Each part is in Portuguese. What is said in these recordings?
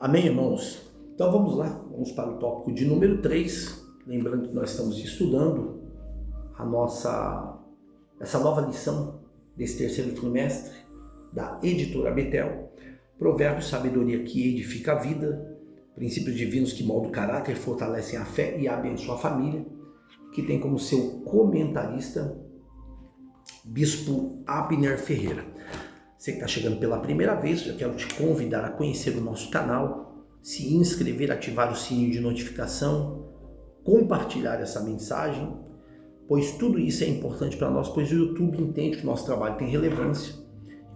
Amém, irmãos? Então vamos lá, vamos para o tópico de número 3. Lembrando que nós estamos estudando essa nova lição desse terceiro trimestre da editora Betel. Provérbios, sabedoria que edifica a vida, princípios divinos que moldam o caráter, fortalecem a fé e abençoam a família, que tem como seu comentarista Bispo Abner Ferreira. Você que está chegando pela primeira vez, já quero te convidar a conhecer o nosso canal, se inscrever, ativar o sininho de notificação, compartilhar essa mensagem, pois tudo isso é importante para nós, pois o YouTube entende que o nosso trabalho tem relevância.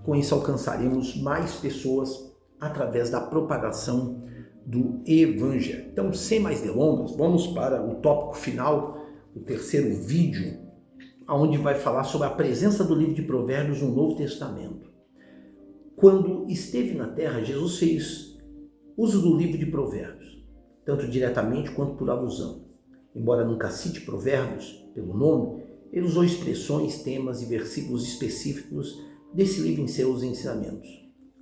Com isso alcançaremos mais pessoas através da propagação do Evangelho. Então, sem mais delongas, vamos para o tópico final, o terceiro vídeo, onde vai falar sobre a presença do livro de Provérbios no Novo Testamento. Quando esteve na terra, Jesus fez uso do livro de Provérbios, tanto diretamente quanto por alusão. Embora nunca cite Provérbios pelo nome, ele usou expressões, temas e versículos específicos desse livro em seus ensinamentos.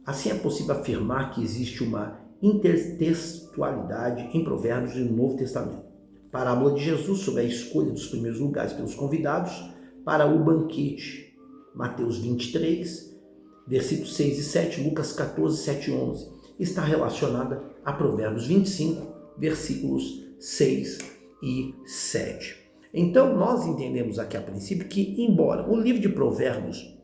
Assim é possível afirmar que existe uma intertextualidade em Provérbios e no Novo Testamento. Parábola de Jesus sobre a escolha dos primeiros lugares pelos convidados para o banquete, Mateus 23, versículos 6 e 7, Lucas 14, 7 e 11, está relacionada a Provérbios 25, versículos 6 e 7. Então, nós entendemos aqui a princípio que, embora o livro de Provérbios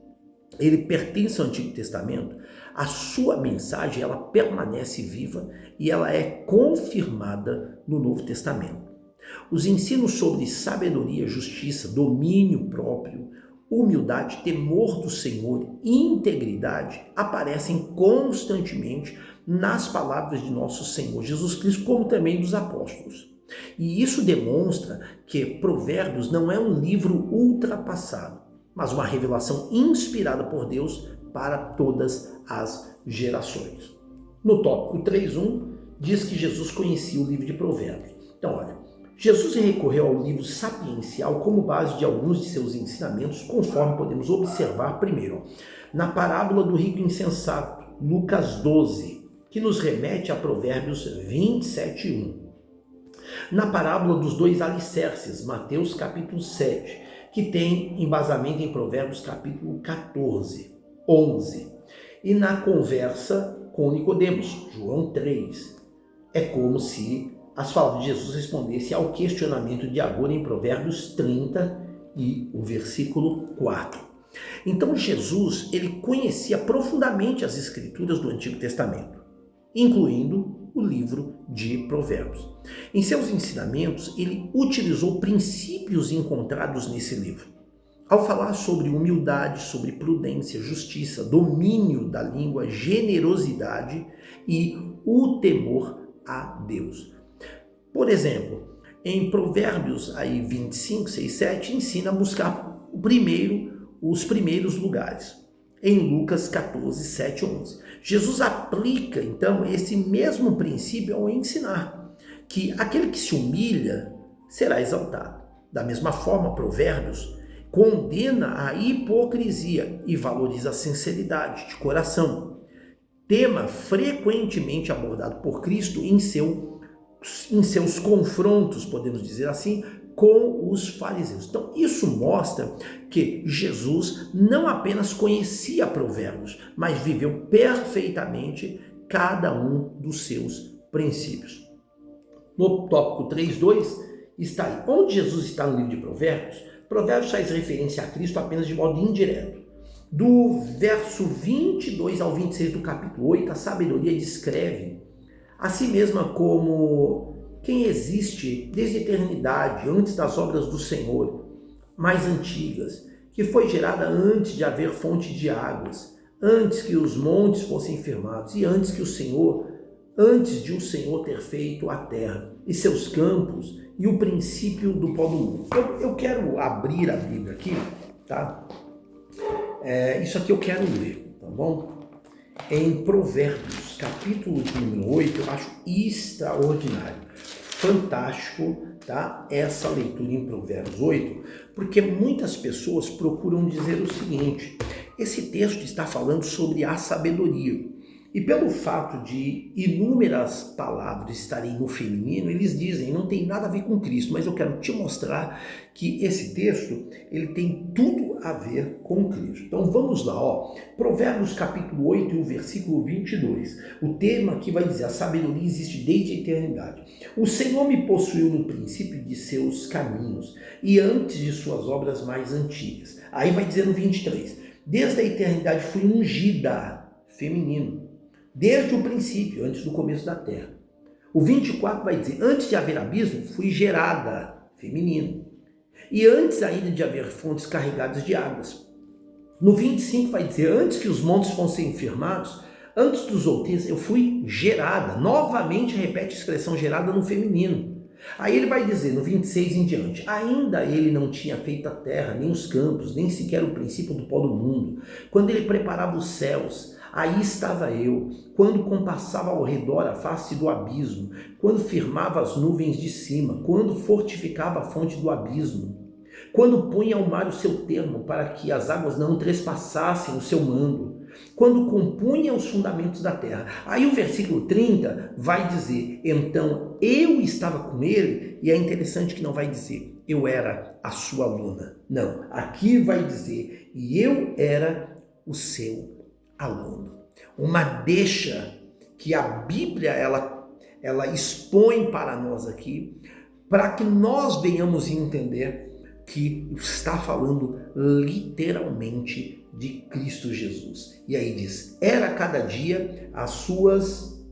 ele pertence ao Antigo Testamento, a sua mensagem ela permanece viva e ela é confirmada no Novo Testamento. Os ensinos sobre sabedoria, justiça, domínio próprio, humildade, temor do Senhor e integridade aparecem constantemente nas palavras de nosso Senhor Jesus Cristo, como também dos apóstolos. E isso demonstra que Provérbios não é um livro ultrapassado, mas uma revelação inspirada por Deus para todas as gerações. No tópico 3.1 diz que Jesus conhecia o livro de Provérbios. Então, olha, Jesus recorreu ao livro sapiencial como base de alguns de seus ensinamentos, conforme podemos observar primeiro na parábola do rico insensato, Lucas 12, que nos remete a Provérbios 27:1. Na parábola dos dois alicerces, Mateus capítulo 7, que tem embasamento em Provérbios capítulo 14, 11. E na conversa com Nicodemos, João 3. É como se as palavras de Jesus respondessem ao questionamento de Agora em Provérbios 30 e o versículo 4. Então Jesus ele conhecia profundamente as escrituras do Antigo Testamento, incluindo o livro de Provérbios. Em seus ensinamentos, ele utilizou princípios encontrados nesse livro. Ao falar sobre humildade, sobre prudência, justiça, domínio da língua, generosidade e o temor a Deus. Por exemplo, em Provérbios 25, 6, 7, ensina a buscar os primeiros lugares. Em Lucas 14, 7, 11. Jesus aplica, então, esse mesmo princípio ao ensinar que aquele que se humilha será exaltado. Da mesma forma, Provérbios condena a hipocrisia e valoriza a sinceridade de coração, tema frequentemente abordado por Cristo em seus confrontos, podemos dizer assim, com os fariseus. Então, isso mostra que Jesus não apenas conhecia Provérbios, mas viveu perfeitamente cada um dos seus princípios. No tópico 3.2 está aí. Onde Jesus está no livro de Provérbios, Provérbios faz referência a Cristo apenas de modo indireto. Do verso 22 ao 26 do capítulo 8, a sabedoria descreve a si mesma como quem existe desde a eternidade, antes das obras do Senhor, mais antigas, que foi gerada antes de haver fonte de águas, antes que os montes fossem firmados e antes de o Senhor ter feito a terra e seus campos e o princípio do pó do mundo. Eu quero abrir a Bíblia aqui, tá? Isso aqui eu quero ler, tá bom? Em Provérbios, capítulo número 8, eu acho extraordinário, fantástico, tá? Essa leitura em Provérbios 8, porque muitas pessoas procuram dizer o seguinte: esse texto está falando sobre a sabedoria. E pelo fato de inúmeras palavras estarem no feminino, eles dizem, não tem nada a ver com Cristo, mas eu quero te mostrar que esse texto, ele tem tudo a ver com Cristo. Então vamos lá, Provérbios capítulo 8 e o versículo 22. O tema que vai dizer, a sabedoria existe desde a eternidade. O Senhor me possuiu no princípio de seus caminhos e antes de suas obras mais antigas. Aí vai dizer no 23, desde a eternidade fui ungida, feminino. Desde o princípio, antes do começo da terra. O 24 vai dizer, antes de haver abismo, fui gerada, feminino. E antes ainda de haver fontes carregadas de águas. No 25 vai dizer, antes que os montes fossem firmados, antes dos outeiros, eu fui gerada. Novamente repete a expressão gerada no feminino. Aí ele vai dizer, no 26 em diante, ainda ele não tinha feito a terra, nem os campos, nem sequer o princípio do pó do mundo. Quando ele preparava os céus, aí estava eu, quando compassava ao redor a face do abismo, quando firmava as nuvens de cima, quando fortificava a fonte do abismo, quando punha ao mar o seu termo para que as águas não trespassassem o seu mando, quando compunha os fundamentos da terra. Aí o versículo 30 vai dizer, então eu estava com ele, e é interessante que não vai dizer, eu era a sua aluna. Não, aqui vai dizer, e eu era o seu aluno. Uma deixa que a Bíblia ela expõe para nós aqui, para que nós venhamos entender que está falando literalmente de Cristo Jesus. E aí diz, era cada dia as suas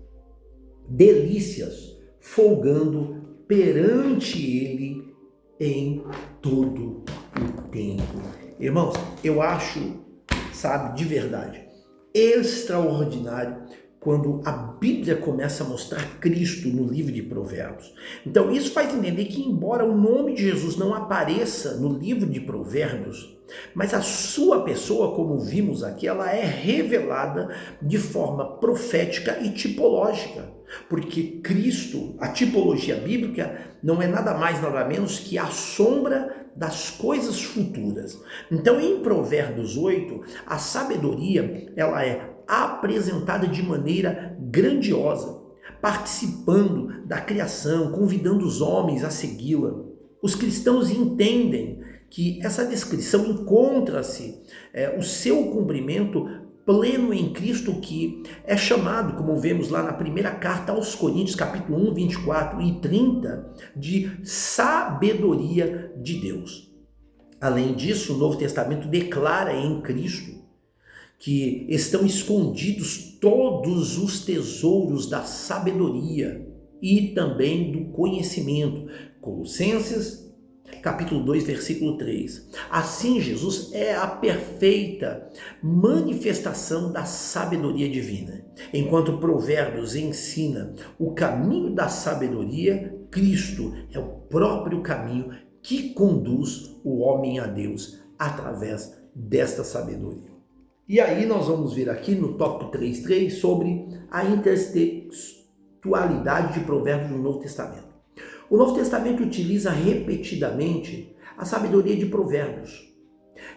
delícias, folgando perante ele em todo o tempo. Irmãos, eu acho, de verdade, extraordinário quando a Bíblia começa a mostrar Cristo no livro de Provérbios. Então isso faz entender que embora o nome de Jesus não apareça no livro de Provérbios, mas a sua pessoa, como vimos aqui, ela é revelada de forma profética e tipológica. Porque Cristo, a tipologia bíblica, não é nada mais, nada menos que a sombra das coisas futuras. Então, em Provérbios 8, a sabedoria, ela é apresentada de maneira grandiosa, participando da criação, convidando os homens a segui-la. Os cristãos entendem que essa descrição encontra-se o seu cumprimento pleno em Cristo, que é chamado, como vemos lá na primeira carta aos Coríntios, capítulo 1, 24 e 30, de sabedoria de Deus. Além disso, o Novo Testamento declara em Cristo que estão escondidos todos os tesouros da sabedoria e também do conhecimento. Colossenses capítulo 2, versículo 3. Assim, Jesus é a perfeita manifestação da sabedoria divina. Enquanto Provérbios ensina o caminho da sabedoria, Cristo é o próprio caminho que conduz o homem a Deus através desta sabedoria. E aí nós vamos ver aqui no tópico 3.3 sobre a intertextualidade de Provérbios no Novo Testamento. O Novo Testamento utiliza repetidamente a sabedoria de Provérbios,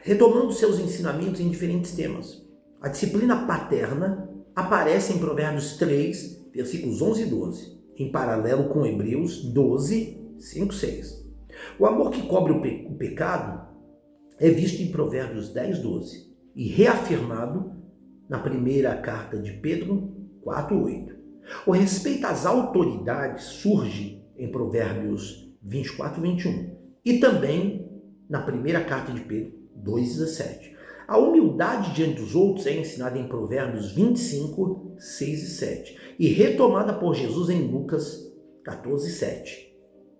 retomando seus ensinamentos em diferentes temas. A disciplina paterna aparece em Provérbios 3, versículos 11 e 12, em paralelo com Hebreus 12, 5, 6. O amor que cobre o pecado é visto em Provérbios 10, 12 e reafirmado na primeira carta de Pedro 4, 8. O respeito às autoridades surge em Provérbios 24 e 21 e também na primeira carta de Pedro 2,17. A humildade diante dos outros é ensinada em Provérbios 25, 6 e 7 e retomada por Jesus em Lucas 14, 7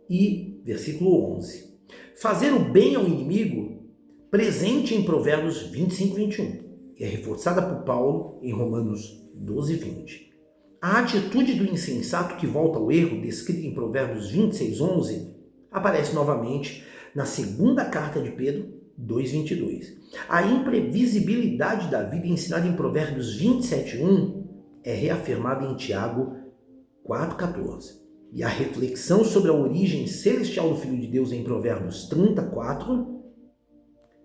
e versículo 11. Fazer o bem ao inimigo, presente em Provérbios 25 e 21, e é reforçada por Paulo em Romanos 12, 20. A atitude do insensato que volta ao erro, descrita em Provérbios 26, 11, aparece novamente na segunda carta de Pedro 2,22. A imprevisibilidade da vida ensinada em Provérbios 27, 1 é reafirmada em Tiago 4,14. E a reflexão sobre a origem celestial do Filho de Deus em Provérbios 34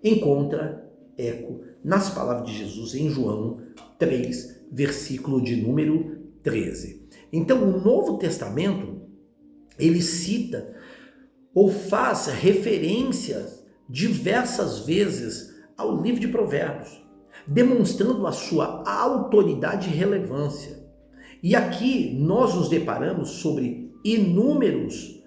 encontra eco nas palavras de Jesus em João 3, versículo de número 13. Então, o Novo Testamento, ele cita ou faz referências diversas vezes ao livro de Provérbios, demonstrando a sua autoridade e relevância. E aqui nós nos deparamos sobre inúmeras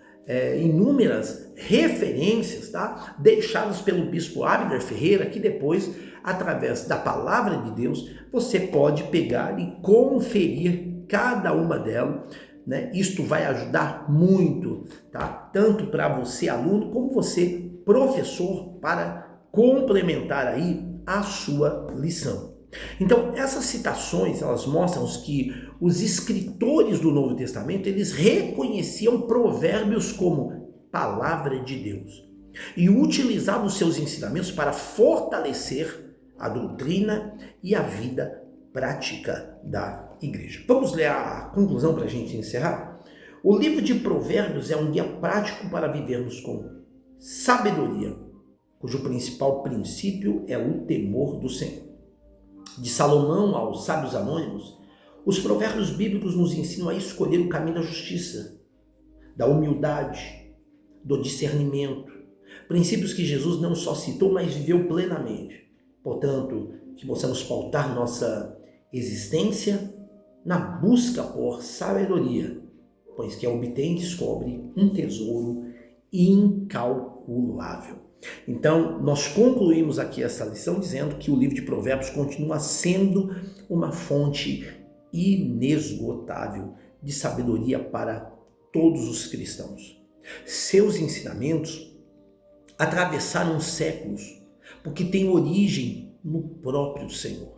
referências, tá? Deixadas pelo bispo Abner Ferreira, que depois, através da palavra de Deus, você pode pegar e conferir cada uma delas, né? Isto vai ajudar muito, tá? Tanto para você aluno como você professor, para complementar aí a sua lição. Então, essas citações, elas mostram que os escritores do Novo Testamento, eles reconheciam Provérbios como palavra de Deus e utilizavam os seus ensinamentos para fortalecer a doutrina e a vida prática da igreja. Vamos ler a conclusão para a gente encerrar? O livro de Provérbios é um guia prático para vivermos com sabedoria, cujo principal princípio é o temor do Senhor. De Salomão aos sábios anônimos, os provérbios bíblicos nos ensinam a escolher o caminho da justiça, da humildade, do discernimento, princípios que Jesus não só citou, mas viveu plenamente. Portanto, que possamos pautar nossa existência na busca por sabedoria, pois que a obtém descobre um tesouro incalculável. Então, nós concluímos aqui essa lição dizendo que o livro de Provérbios continua sendo uma fonte inesgotável de sabedoria para todos os cristãos. Seus ensinamentos atravessaram séculos, porque têm origem no próprio Senhor.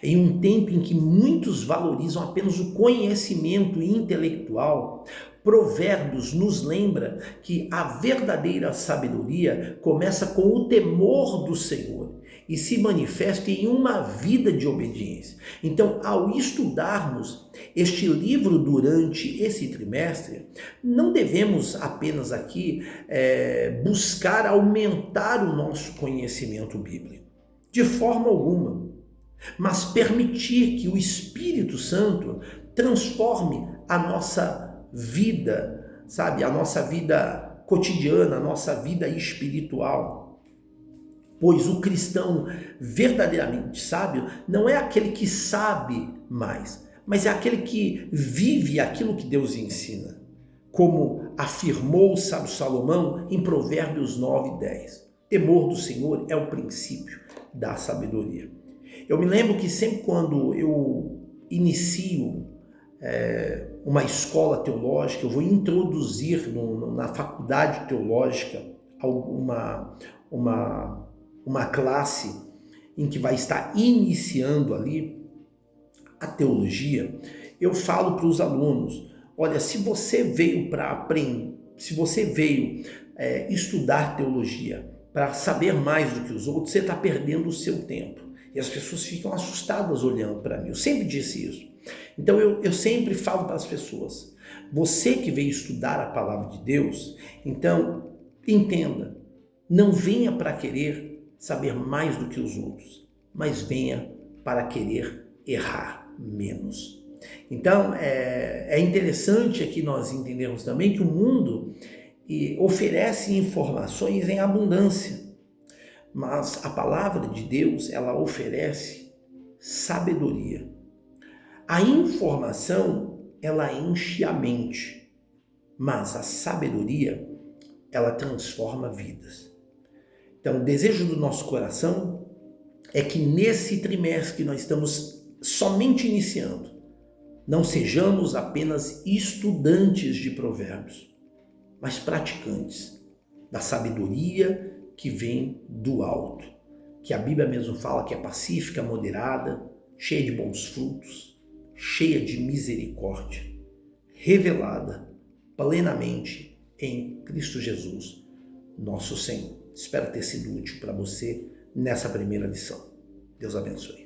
Em um tempo em que muitos valorizam apenas o conhecimento intelectual, Provérbios nos lembra que a verdadeira sabedoria começa com o temor do Senhor e se manifesta em uma vida de obediência. Então, ao estudarmos este livro durante esse trimestre, não devemos apenas aqui buscar aumentar o nosso conhecimento bíblico, de forma alguma, mas permitir que o Espírito Santo transforme a nossa vida, sabe? A nossa vida cotidiana, a nossa vida espiritual. Pois o cristão verdadeiramente sábio não é aquele que sabe mais, mas é aquele que vive aquilo que Deus ensina. Como afirmou o sábio Salomão em Provérbios 9:10. Temor do Senhor é o princípio da sabedoria. Eu me lembro que sempre quando eu inicio uma escola teológica, eu vou introduzir na faculdade teológica uma classe em que vai estar iniciando ali a teologia, eu falo para os alunos, olha, se você veio para aprender, se você veio estudar teologia para saber mais do que os outros, você está perdendo o seu tempo. E as pessoas ficam assustadas olhando para mim. Eu sempre disse isso. Então eu sempre falo para as pessoas, você que veio estudar a palavra de Deus, então entenda, não venha para querer saber mais do que os outros, mas venha para querer errar menos. Então é interessante aqui nós entendermos também que o mundo oferece informações em abundância, mas a palavra de Deus, ela oferece sabedoria. A informação, ela enche a mente, mas a sabedoria, ela transforma vidas. Então, o desejo do nosso coração é que nesse trimestre que nós estamos somente iniciando, não sejamos apenas estudantes de provérbios, mas praticantes da sabedoria que vem do alto, que a Bíblia mesmo fala que é pacífica, moderada, cheia de bons frutos, cheia de misericórdia, revelada plenamente em Cristo Jesus, nosso Senhor. Espero ter sido útil para você nessa primeira lição. Deus abençoe.